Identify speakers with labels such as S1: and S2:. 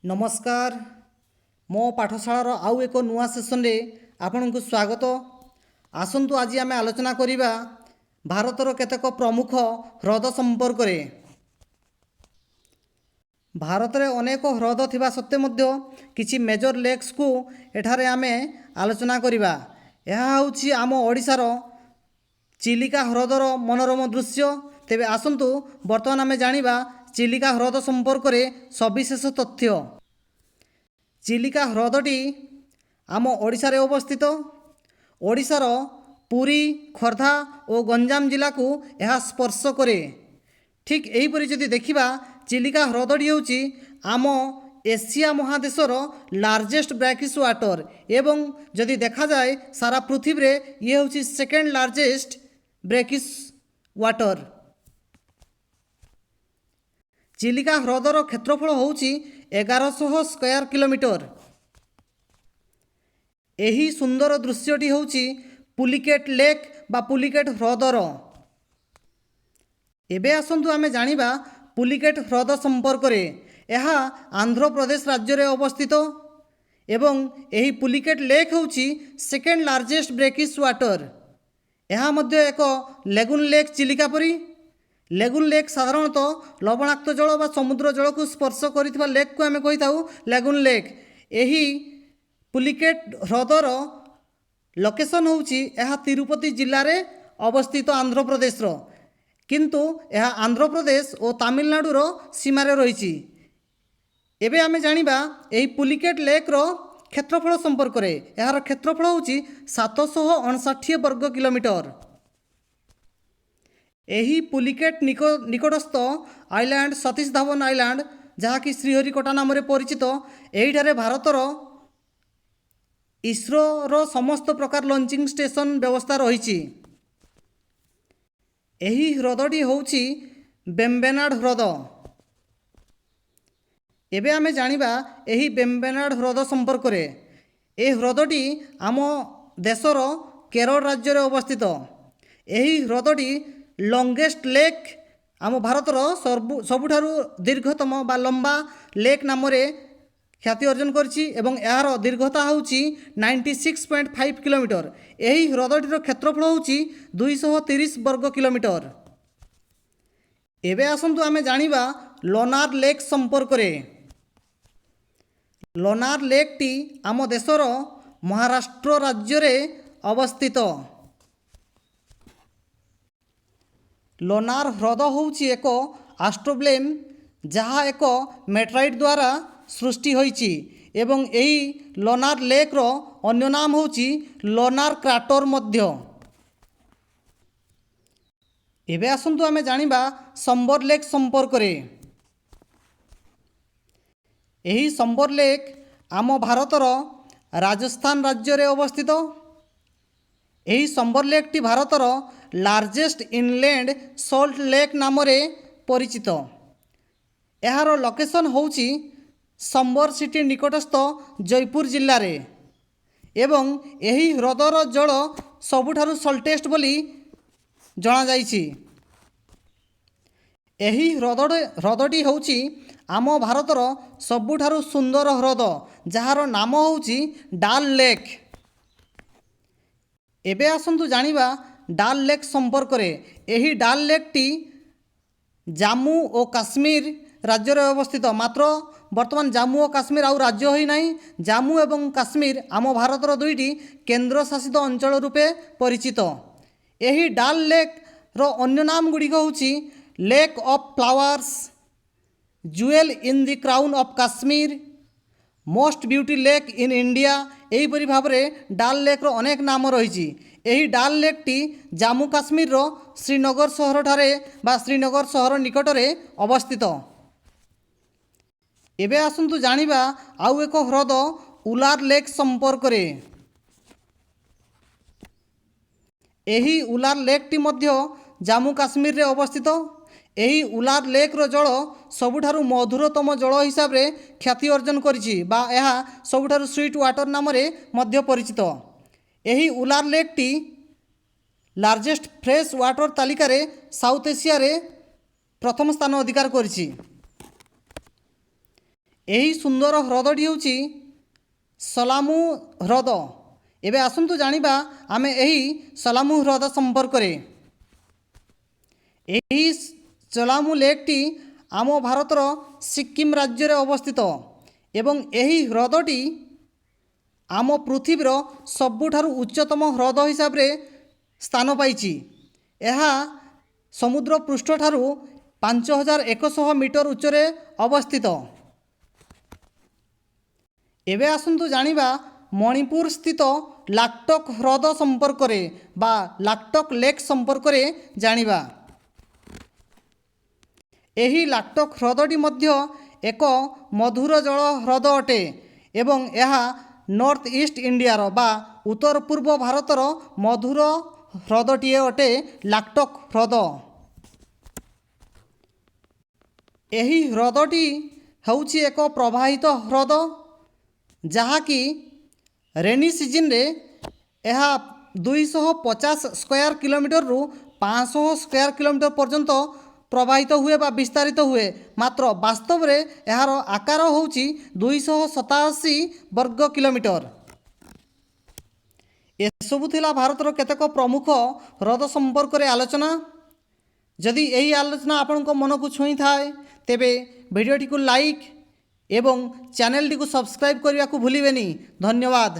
S1: नमस्कार मो पाठशालार आउ एक नुआ सेसन रे आपनकु स्वागत। आसंतु आज आम आलोचना करिबा भारतर केतेक प्रमुख ह्रद संपर्क रे। भारत रे अनेक ह्रद थिबा सत्ते मध्य किछि मेजर लेक्स को एठारे आमे आलोचना करिबा। एहा होछि आम ओडिसार चिलिका ह्रदर मनोरम दृश्य। तेबे आसंतु वर्तमान आमे जानिबा चिलिका ह्रद संपर्क रे सविशेष तथ्य। चिलिका ह्रदटी आम ओडिशा रे अवस्थित। ओडिशार पुरी खोर्धा और गंजाम जिला को यह स्पर्श करे। ठीक एहीपरि जदि देखिबा चिलिका ह्रदटी होछि आम एशिया महादेशर लार्जेस्ट ब्रैकिश वाटर एवं जदि देखा जाए सारा पृथ्वी रे ये होछि second largest brackish water. Chilika ह्रदर क्षेत्रफल होछि 1100 स्क्वायर किलोमीटर। एही सुंदर दृश्यटी होछि पुलिकेट लेक बा पुलिकेट ह्रदर। एबे आसंतु आमे जानिबा पुलिकेट ह्रद संपर्क रे। यह आंध्र प्रदेश राज्य रे अवस्थित एवं एही पुलिकेट लेक होछि सेकेंड लार्जेस्ट ब्रैकिश वाटर। यह मध्य एक लेगुन लेक चिलिका परी। लेगुन लेक साधारणतः लवणाक्त जल बा समुद्र जल को स्पर्श करिथिबा लेक को आमे कहिताउ लेगुन लेक। एही पुलिकेट ह्रदर लोकेशन होछि यह तिरुपति जिल्ला रे अवस्थित आंध्र प्रदेश रो, किंतु यह आंध्र प्रदेश और तमिलनाडु रो सीमा रे रहिछि। एबे आमे जानिबा एही पुलिकेट लेक रो क्षेत्रफल संपर्क रे। यार क्षेत्रफल होछि 759 वर्ग किलोमीटर। एही पुलिकेट निकटस्थ आइलैंड सतीश धावन आइलैंड जहाँकि श्रीहरिकोटा नाम रे परिचित। एहीठारे भारतर इसरो समस्त प्रकार लॉन्चिंग स्टेशन व्यवस्था रही। एही ह्रदटी होछि वेम्बनाड ह्रद। एबे आमे जानिबा एही वेम्बनाड ह्रद संपर्क रे। ए ह्रदटी आम देशर केरल राज्य रे अवस्थित। एही ह्रदटी लॉन्गेस्ट लेक आम भारतर सबुठारु दीर्घतम बा लंबा लेक नाम रे ख्याति अर्जन करछि एवं यार दीर्घता होछि 96.5 किलोमीटर। एही ह्रदटीर क्षेत्रफल होछि 230 वर्ग किलोमीटर। एबे आसंतु आमे जानिबा लोनार लेक संपर्क रे। लोनार लेक टी आम देशर महाराष्ट्र राज्य रे अवस्थित। लोनार ह्रद होछि एक आस्ट्रोब्लेम जहाँ एक मेट्राइट द्वारा सृष्टि होइछि एवं एही लोनार लेक रो अन्य नाम होछि लोनार क्राटर मध्य। एबे आसंतु आमे जानिबा संबर लेक संपर्क रे। एही संबर लेक आम भारतर राजस्थान राज्य रे अवस्थित। एही संबर लेक टी भारतर लार्जेस्ट इनलैंड सॉल्ट लेक नाम रे परिचित। यार लोकेशन होछि संबर सिटी निकटस्थ जयपुर जिल्ला रे एवं एही ह्रदर जल सबुठारु सल्टेस्ट बोली जणा जाइछि। एही ह्रदटी होछि आम भारतर सबुठारु सुंदर ह्रद जार नाम होछि डाल लेक। एबे आसंतु जानिबा डाल लेक संपर्क रे। एही डाल लेक टी जम्मू और काश्मीर राज्य रे अवस्थित। मात्र वर्तमान जम्मू और काश्मीर आउ राज्य होई नाही। जम्मू एवं काश्मीर आम भारतर दुईटी केंद्र शासित अंचल रूपे परिचित। एही डाल लेक रो अन्य नाम गुड़िक होछि lake of flowers, jewel in the crown of Kashmir, most beauty lake in India. एहीपरि भाव में डाल लेक रो अनेक नाम रही। एही डाल लेक टी जम्मू काश्मीर रो श्रीनगर सहर ठारे बा श्रीनगर सहर निकट रे अवस्थित। एबे आसंतु जानिबा आउ एक ह्रद उलार लेक संपर्क रे। एही उलार लेक टी मध्य जम्मू काश्मीर रे अवस्थित। एही उलार लेक रो जल सबुठारु मधुरतम जल हिसाब रे ख्याति अर्जन करिछि बा यह सबुठारु स्वीट वाटर नाम रे मध्य परिचित। एही उलार lake T largest fresh water तालिका रे साउथ एशिया रे प्रथम स्थान अधिकार करिछि। ଏହି ସୁନ୍ଦର ହ୍ରଦଟି ହେଉଛି ସଲାମୁ ହ୍ରଦ। ଏବେ ଆସନ୍ତୁ ଜାଣିବା ଆମେ ଏହି ସଲାମୁ ହ୍ରଦ ସମ୍ପର୍କରେ। ଏହି ସଲାମୁ ଲେକ୍ଟି ଆମ ଭାରତର ସିକ୍କିମ ରାଜ୍ୟରେ ଅବସ୍ଥିତ ଏବଂ ଏହି ହ୍ରଦଟି ଆମ ପୃଥିବୀର ସବୁଠାରୁ ଉଚ୍ଚତମ ହ୍ରଦ ହିସାବରେ ସ୍ଥାନ ପାଇଛି। ଏହା ସମୁଦ୍ର ପୃଷ୍ଠଠାରୁ 5100 ମିଟର ଉଚ୍ଚରେ ଅବସ୍ଥିତ। ଏବେ ଆସନ୍ତୁ ଜାଣିବା ମଣିପୁର ସ୍ଥିତ ଲାକ୍ଟକ୍ ହ୍ରଦ ସମ୍ପର୍କରେ ବା ଲାକ୍ଟକ୍ ଲେକ୍ ସମ୍ପର୍କରେ ଜାଣିବା। ଏହି ଲାକ୍ଟକ୍ ହ୍ରଦଟି ମଧ୍ୟ ଏକ ମଧୁର ଜଳ ହ୍ରଦ ଅଟେ ଏବଂ ଏହା ନର୍ଥ ଇଷ୍ଟ ଇଣ୍ଡିଆର ବା ଉତ୍ତର ପୂର୍ବ ଭାରତର ମଧୁର ହ୍ରଦଟିଏ ଅଟେ ଲାକ୍ଟକ୍ ହ୍ରଦ। ଏହି ହ୍ରଦଟି ହେଉଛି ଏକ ପ୍ରବାହିତ ହ୍ରଦ ଯାହାକି ରେନି ସିଜନରେ ଏହା 250 ସ୍କୋୟାର କିଲୋମିଟରରୁ 500 ସ୍କୋୟାର କିଲୋମିଟର ପର୍ଯ୍ୟନ୍ତ ପ୍ରବାହିତ ହୁଏ ବା ବିସ୍ତାରିତ ହୁଏ। ମାତ୍ର ବାସ୍ତବରେ ଏହାର ଆକାର ହେଉଛି 287 ବର୍ଗ କିଲୋମିଟର। ଏସବୁ ଥିଲା ଭାରତର କେତେକ ପ୍ରମୁଖ ହ୍ରଦ ସମ୍ପର୍କରେ ଆଲୋଚନା। ଯଦି ଏହି ଆଲୋଚନା ଆପଣଙ୍କ ମନକୁ ଛୁଇଁଥାଏ ତେବେ ଭିଡ଼ିଓଟିକୁ ଲାଇକ୍ ଏବଂ ଚ୍ୟାନେଲଟିକୁ ସବସ୍କ୍ରାଇବ୍ କରିବାକୁ ଭୁଲିବେନି। ଧନ୍ୟବାଦ।